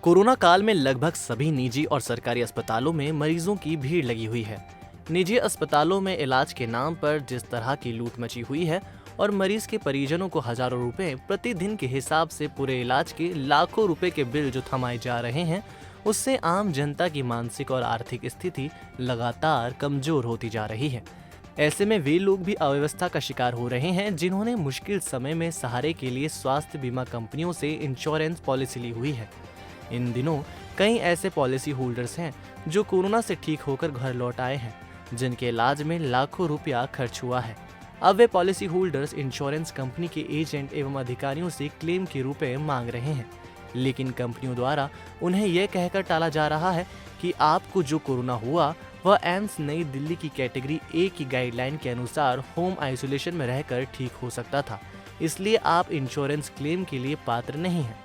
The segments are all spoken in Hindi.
कोरोना काल में लगभग सभी निजी और सरकारी अस्पतालों में मरीजों की भीड़ लगी हुई है। निजी अस्पतालों में इलाज के नाम पर जिस तरह की लूट मची हुई है और मरीज के परिजनों को हजारों रुपए प्रतिदिन के हिसाब से पूरे इलाज के लाखों रुपए के बिल जो थमाए जा रहे हैं, उससे आम जनता की मानसिक और आर्थिक स्थिति लगातार कमजोर होती जा रही है। ऐसे में वे लोग भी अव्यवस्था का शिकार हो रहे हैं जिन्होंने मुश्किल समय में सहारे के लिए स्वास्थ्य बीमा कंपनियों से इंश्योरेंस पॉलिसी ली हुई है। इन दिनों कई ऐसे पॉलिसी होल्डर्स हैं जो कोरोना से ठीक होकर घर लौट आए हैं, जिनके इलाज में लाखों रुपया खर्च हुआ है। अब वे पॉलिसी होल्डर्स इंश्योरेंस कंपनी के एजेंट एवं अधिकारियों से क्लेम के रुपए मांग रहे हैं, लेकिन कंपनियों द्वारा उन्हें यह कहकर टाला जा रहा है कि आपको जो कोरोना हुआ वह एम्स नई दिल्ली की कैटेगरी ए की गाइडलाइन के अनुसार होम आइसोलेशन में रहकर ठीक हो सकता था, इसलिए आप इंश्योरेंस क्लेम के लिए पात्र नहीं हैं,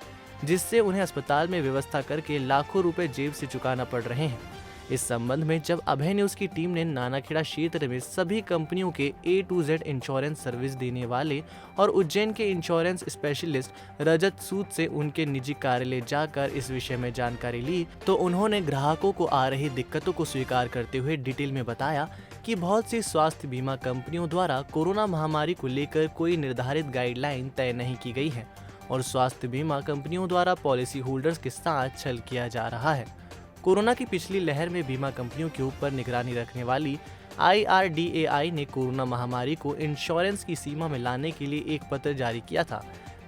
जिससे उन्हें अस्पताल में व्यवस्था करके लाखों रुपए जेब से चुकाना पड़ रहे हैं। इस संबंध में जब अभय न्यूज की टीम ने नानाखेड़ा क्षेत्र में सभी कंपनियों के A to Z insurance service देने वाले और उज्जैन के इंश्योरेंस स्पेशलिस्ट रजत सूद से उनके निजी कार्यालय जाकर इस विषय में जानकारी ली, तो उन्होंने ग्राहकों को आ रही दिक्कतों को स्वीकार करते हुए डिटेल में बताया कि बहुत सी स्वास्थ्य बीमा कंपनियों द्वारा कोरोना महामारी को लेकर कोई निर्धारित गाइडलाइन तय नहीं की गई है और स्वास्थ्य बीमा कंपनियों द्वारा पॉलिसी होल्डर्स के साथ छल किया जा रहा है। कोरोना की पिछली लहर में बीमा कंपनियों के ऊपर निगरानी रखने वाली IRDAI ने कोरोना महामारी को इंश्योरेंस की सीमा में लाने के लिए एक पत्र जारी किया था,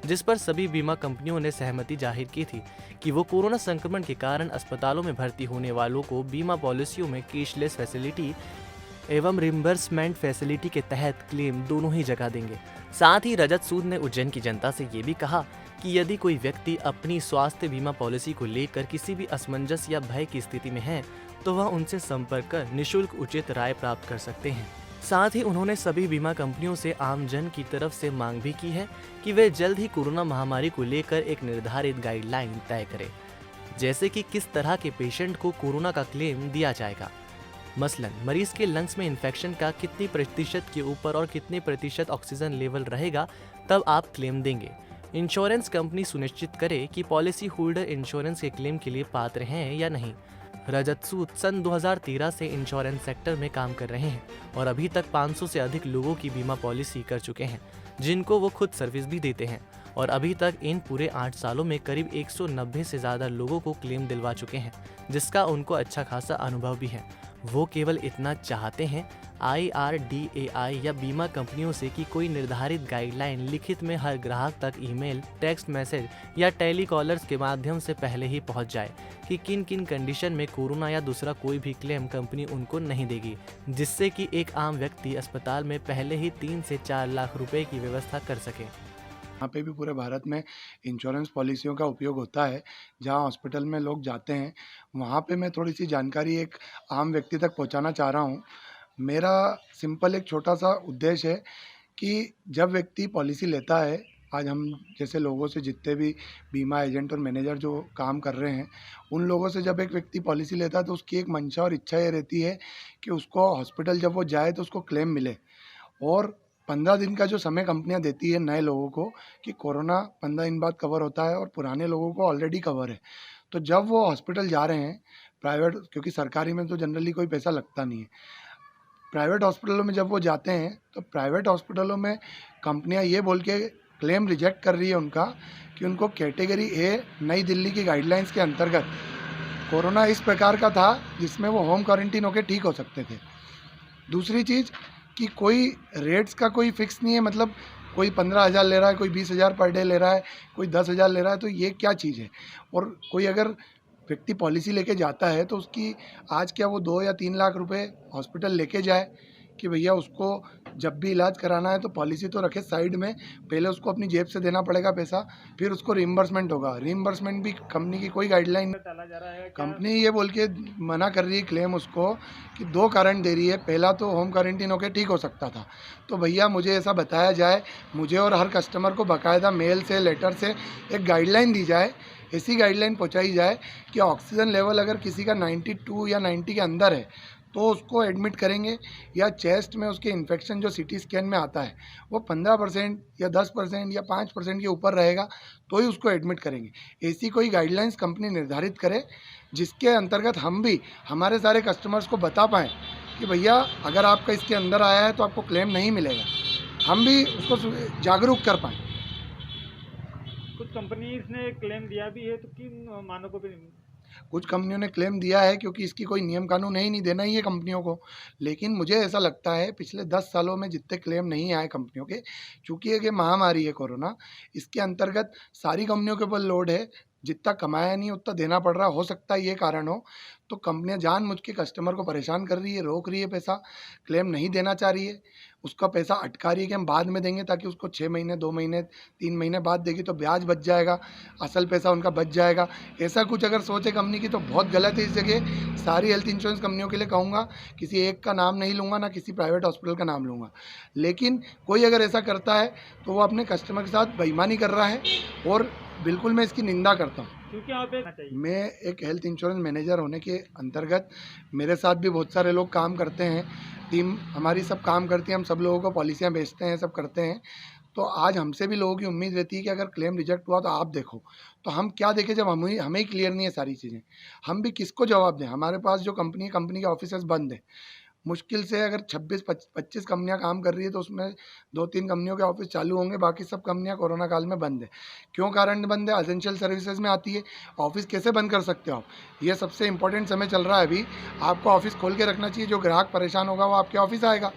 जिस पर सभी बीमा कंपनियों ने सहमति जाहिर की थी कि वो कोरोना संक्रमण के कारण अस्पतालों में भर्ती होने वालों को बीमा पॉलिसियों में कैशलेस फैसिलिटी एवं रिम्बर्समेंट फैसिलिटी के तहत क्लेम दोनों ही जगह देंगे। साथ ही रजत सूद ने उज्जैन की जनता से ये भी कहा कि यदि कोई व्यक्ति अपनी स्वास्थ्य बीमा पॉलिसी को लेकर किसी भी असमंजस या भय की स्थिति में है, तो वह उनसे संपर्क कर निशुल्क उचित राय प्राप्त कर सकते हैं। साथ ही उन्होंने सभी बीमा कंपनियों से आम जन की तरफ से मांग भी की है कि वे जल्द ही कोरोना महामारी को लेकर एक निर्धारित गाइडलाइन तय करें, जैसे कि किस तरह के पेशेंट को कोरोना का क्लेम दिया जाएगा। मसलन मरीज के लंग्स में इन्फेक्शन का कितनी प्रतिशत के ऊपर और कितने प्रतिशत ऑक्सीजन लेवल रहेगा, तब आप क्लेम देंगे। इंश्योरेंस कंपनी सुनिश्चित करे कि पॉलिसी होल्डर इंश्योरेंस के क्लेम के लिए पात्र हैं या नहीं। रजत सूद सन 2013 से इंश्योरेंस सेक्टर में काम कर रहे हैं और अभी तक 500 से अधिक लोगों की बीमा पॉलिसी कर चुके हैं, जिनको वो खुद सर्विस भी देते हैं और अभी तक इन पूरे 8 सालों में करीब 190 से ज़्यादा लोगों को क्लेम दिलवा चुके हैं, जिसका उनको अच्छा खासा अनुभव भी है। वो केवल इतना चाहते हैं IRDAI या बीमा कंपनियों से कि कोई निर्धारित गाइडलाइन लिखित में हर ग्राहक तक ईमेल, टेक्स्ट मैसेज या टेलीकॉलर्स के माध्यम से पहले ही पहुंच जाए कि किन किन कंडीशन में कोरोना या दूसरा कोई भी क्लेम कंपनी उनको नहीं देगी, जिससे कि एक आम व्यक्ति अस्पताल में पहले ही 3 से 4 लाख रुपए की व्यवस्था कर सके। यहाँ पे भी पूरे भारत में इंश्योरेंस पॉलिसियों का उपयोग होता है। जहाँ हॉस्पिटल में लोग जाते हैं, वहाँ पे मैं थोड़ी सी जानकारी एक आम व्यक्ति तक पहुँचाना चाह रहा हूँ। मेरा सिंपल एक छोटा सा उद्देश्य है कि जब व्यक्ति पॉलिसी लेता है, आज हम जैसे लोगों से जितने भी बीमा एजेंट और मैनेजर जो काम कर रहे हैं, उन लोगों से जब एक व्यक्ति पॉलिसी लेता है तो उसकी एक मंशा और इच्छा ये रहती है कि उसको हॉस्पिटल जब वो जाए तो उसको क्लेम मिले। और 15 दिन का जो समय कंपनियां देती है नए लोगों को कि कोरोना 15 दिन बाद कवर होता है और पुराने लोगों को ऑलरेडी कवर है। तो जब वो हॉस्पिटल जा रहे हैं प्राइवेट, क्योंकि सरकारी में तो जनरली कोई पैसा लगता नहीं है, प्राइवेट हॉस्पिटलों में जब वो जाते हैं तो प्राइवेट हॉस्पिटलों में कंपनियां ये बोल के क्लेम रिजेक्ट कर रही है उनका कि उनको कैटेगरी ए नई दिल्ली की गाइडलाइंस के अंतर्गत कोरोना इस प्रकार का था जिसमें वो होम क्वारंटीन होकर ठीक हो सकते थे। दूसरी चीज़ कि कोई रेट्स का कोई फिक्स नहीं है, मतलब कोई 15,000 ले रहा है, कोई 20,000 पर डे ले रहा है, कोई 10,000 ले रहा है, तो ये क्या चीज़ है। और कोई अगर व्यक्ति पॉलिसी लेके जाता है तो उसकी आज क्या वो 2 या 3 लाख रुपए हॉस्पिटल लेके जाए कि भैया उसको जब भी इलाज कराना है तो पॉलिसी तो रखे साइड में, पहले उसको अपनी जेब से देना पड़ेगा पैसा, फिर उसको रिम्बर्समेंट होगा। रिम्बर्समेंट भी कंपनी की कोई गाइडलाइन, कंपनी ये बोल के मना कर रही है क्लेम उसको कि 2 कारण दे रही है। पहला तो होम क्वारंटीन होकर ठीक हो सकता था, तो भैया मुझे ऐसा बताया जाए, मुझे और हर कस्टमर को बाकायदा मेल से लेटर से एक गाइडलाइन दी जाए, ऐसी गाइडलाइन पहुंचाई जाए कि ऑक्सीजन लेवल अगर किसी का 92 या 90 के अंदर है तो उसको एडमिट करेंगे, या चेस्ट में उसके इन्फेक्शन जो सीटी स्कैन में आता है वो 15% या 10% या 5% के ऊपर रहेगा तो ही उसको एडमिट करेंगे। ऐसी कोई गाइडलाइंस कंपनी निर्धारित करे जिसके अंतर्गत हम भी हमारे सारे कस्टमर्स को बता पाएँ कि भैया अगर आपका इसके अंदर आया है तो आपको क्लेम नहीं मिलेगा, हम भी उसको जागरूक कर पाएँ। कुछ कंपनीज ने क्लेम दिया भी है, तो किन मानकों पे? कुछ कंपनियों ने क्लेम दिया है क्योंकि इसकी कोई नियम कानून है ही नहीं, देना ही है कंपनियों को। लेकिन मुझे ऐसा लगता है पिछले 10 सालों में जितने क्लेम नहीं आए कंपनियों के, चूँकि एक ये महामारी है कोरोना, इसके अंतर्गत सारी कंपनियों के ऊपर लोड है, जितना कमाया नहीं उतना देना पड़ रहा, हो सकता है ये कारण हो। तो कंपनियाँ जानबूझ के कस्टमर को परेशान कर रही है, रोक रही है पैसा, क्लेम नहीं देना चाह रही है, उसका पैसा अटका रही है कि हम बाद में देंगे, ताकि उसको 6 महीने, 2 महीने, 3 महीने बाद देगी तो ब्याज बच जाएगा, असल पैसा उनका बच जाएगा। ऐसा कुछ अगर सोच है कंपनी की तो बहुत गलत है। इस जगह सारी हेल्थ इंश्योरेंस कंपनियों के लिए कहूँगा, किसी एक का नाम नहीं लूँगा, ना किसी प्राइवेट हॉस्पिटल का नाम लूँगा, लेकिन कोई अगर ऐसा करता है तो वो अपने कस्टमर के साथ बेईमानी कर रहा है, और बिल्कुल मैं इसकी निंदा करता हूँ। क्योंकि आप चाहिए। मैं एक हेल्थ इंश्योरेंस मैनेजर होने के अंतर्गत मेरे साथ भी बहुत सारे लोग काम करते हैं, टीम हमारी सब काम करती है, हम सब लोगों को पॉलिसियाँ बेचते हैं, सब करते हैं। तो आज हमसे भी लोगों की उम्मीद रहती है कि अगर क्लेम रिजेक्ट हुआ तो आप देखो, तो हम क्या देखें जब हमें ही क्लियर नहीं है सारी चीज़ें, हम भी किसको जवाब दें? हमारे पास जो कंपनी के ऑफिसेस बंद है, मुश्किल से अगर 26-25 कंपनियां काम कर रही है तो उसमें 2-3 कंपनियों के ऑफिस चालू होंगे, बाकी सब कंपनियां कोरोना काल में बंद है। क्यों कारण बंद है? एसेंशियल सर्विसेज में आती है, ऑफिस कैसे बंद कर सकते हो आप? ये सबसे इंपॉर्टेंट समय चल रहा है अभी, आपको ऑफिस खोल के रखना चाहिए, जो ग्राहक परेशान होगा वो आपके ऑफिस आएगा।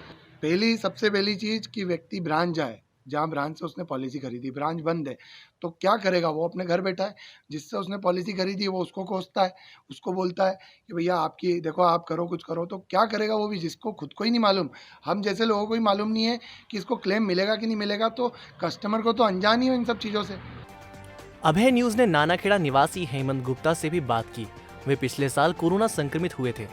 सबसे पहली चीज़ कि व्यक्ति ब्रांच जाए, जहाँ ब्रांच से उसने पॉलिसी खरीदी, ब्रांच बंद है तो क्या करेगा? वो अपने घर बैठा है, जिससे उसने पॉलिसी खरीदी है वो उसको कोसता है, उसको बोलता है कि भैया आपकी देखो, आप करो, कुछ करो, तो क्या करेगा वो भी, जिसको खुद को ही नहीं मालूम, हम जैसे लोगों को ही मालूम नहीं है कि इसको क्लेम मिलेगा कि नहीं मिलेगा, तो कस्टमर को तो अनजान ही हो इन सब चीज़ों से। अभय न्यूज ने नानाखेड़ा निवासी हेमंत गुप्ता से भी बात की। वे पिछले साल कोरोना संक्रमित हुए थे।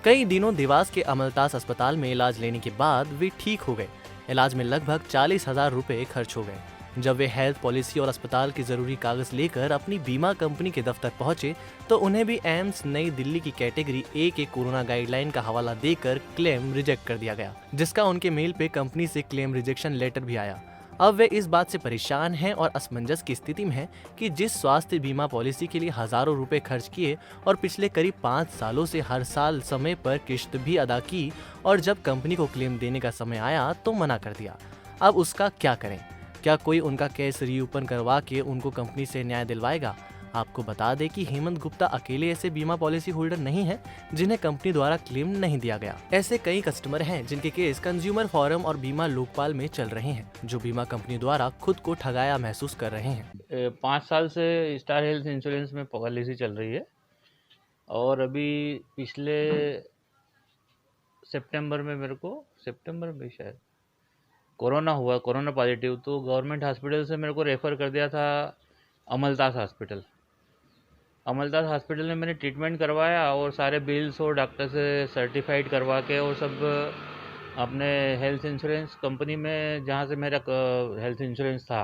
कई दिनों देवास के अमलतास अस्पताल में इलाज लेने के बाद वे ठीक हो गए। इलाज में लगभग 40,000 रुपए खर्च हो गए। जब वे हेल्थ पॉलिसी और अस्पताल के जरूरी कागज लेकर अपनी बीमा कंपनी के दफ्तर पहुंचे तो उन्हें भी एम्स नई दिल्ली की कैटेगरी ए के कोरोना गाइडलाइन का हवाला देकर क्लेम रिजेक्ट कर दिया गया, जिसका उनके मेल पे कंपनी से क्लेम रिजेक्शन लेटर भी आया। अब वे इस बात से परेशान हैं और असमंजस की स्थिति में हैं कि जिस स्वास्थ्य बीमा पॉलिसी के लिए हजारों रुपए खर्च किए और पिछले करीब 5 सालों से हर साल समय पर किश्त भी अदा की, और जब कंपनी को क्लेम देने का समय आया तो मना कर दिया। अब उसका क्या करें? क्या कोई उनका केस रीओपन करवा के उनको कंपनी से न्याय दिलवाएगा? आपको बता दें कि हेमंत गुप्ता अकेले ऐसे बीमा पॉलिसी होल्डर नहीं हैं जिन्हें कंपनी द्वारा क्लेम नहीं दिया गया। ऐसे कई कस्टमर हैं जिनके केस कंज्यूमर फोरम और बीमा लोकपाल में चल रहे हैं, जो बीमा कंपनी द्वारा खुद को ठगाया महसूस कर रहे हैं। 5 साल से स्टार हेल्थ इंश्योरेंस में पॉलिसी चल रही है, और अभी पिछले सितंबर में शायद कोरोना हुआ, कोरोना पॉजिटिव, तो गवर्नमेंट हॉस्पिटल से मेरे को रेफ़र कर दिया था अमलतास हॉस्पिटल। अमलतास हॉस्पिटल में मैंने ट्रीटमेंट करवाया और सारे बिल्स और डॉक्टर से सर्टिफाइड करवा के और सब अपने हेल्थ इंश्योरेंस कंपनी में, जहाँ से मेरा हेल्थ इंश्योरेंस था,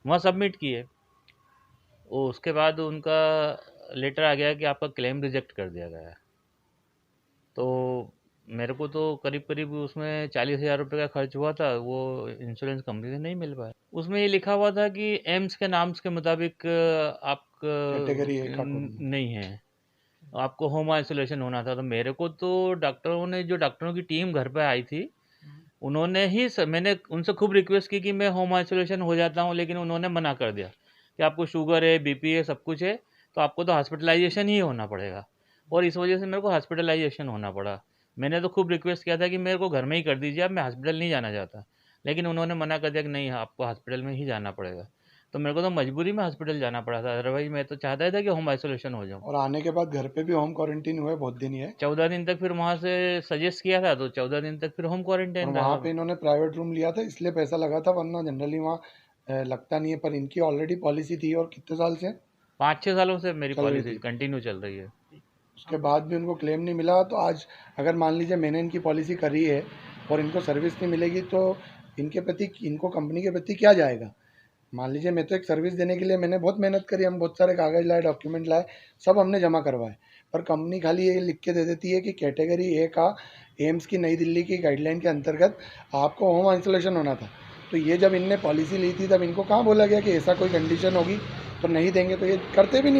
वहाँ सबमिट किए। उसके बाद उनका लेटर आ गया कि आपका क्लेम रिजेक्ट कर दिया गया है। तो मेरे को तो करीब करीब उसमें 40,000 रुपये का खर्च हुआ था, वो इंश्योरेंस कंपनी से नहीं मिल पाया। उसमें ये लिखा हुआ था कि एम्स के नाम्स के मुताबिक आप कैटेगरी ए का नहीं है, आपको होम आइसोलेशन होना था। तो मेरे को तो डॉक्टरों की टीम घर पे आई थी, उन्होंने ही मैंने उनसे खूब रिक्वेस्ट की कि मैं होम आइसोलेशन हो जाता हूँ, लेकिन उन्होंने मना कर दिया कि आपको शुगर है, बीपी है, सब कुछ है, तो आपको तो हॉस्पिटलाइजेशन ही होना पड़ेगा। और इस वजह से मेरे को हॉस्पिटलाइजेशन होना पड़ा। मैंने तो खूब रिक्वेस्ट किया था कि मेरे को घर में ही कर दीजिए आप, मैं हॉस्पिटल नहीं जाना चाहता, लेकिन उन्होंने मना कर दिया कि नहीं, आपको हॉस्पिटल में ही जाना पड़ेगा। तो मेरे को तो मजबूरी में हॉस्पिटल जाना पड़ा था, अदरवाइज मैं तो चाहता ही था कि होम आइसोलेशन हो जाऊँ। और आने के बाद घर पे भी होम क्वारंटीन हुए बहुत दिन ही है, 14 दिन तक फिर वहाँ से सजेस्ट किया था, तो 14 दिन तक फिर होम क्वारंटाइन और वहाँ पे इन्होंने प्राइवेट रूम लिया था इसलिए पैसा लगा था, वरना जनरली वहाँ लगता नहीं है। पर इनकी ऑलरेडी पॉलिसी थी, और कितने साल से? 5-6 सालों से मेरी चल रही पॉलिसी थी। कंटिन्यू चल रही है। उसके बाद भी उनको क्लेम नहीं मिला, तो आज अगर मान लीजिए मैंने इनकी पॉलिसी करी है और इनको सर्विस नहीं मिलेगी तो इनको कंपनी के प्रति क्या जाएगा? मान लीजिए मैं तो एक सर्विस देने के लिए मैंने बहुत मेहनत करी, हम बहुत सारे कागज़ लाए, डॉक्यूमेंट लाए, सब हमने जमा करवाए, पर कंपनी खाली ये लिख के दे देती है कि कैटेगरी ए का एम्स की नई दिल्ली की गाइडलाइन के अंतर्गत आपको होम आइसोलेशन होना था। तो ये जब इनने पॉलिसी ली थी तब इनको कहाँ बोला गया कि ऐसा कोई कंडीशन होगी तो नहीं देंगे, तो ये करते भी नहीं।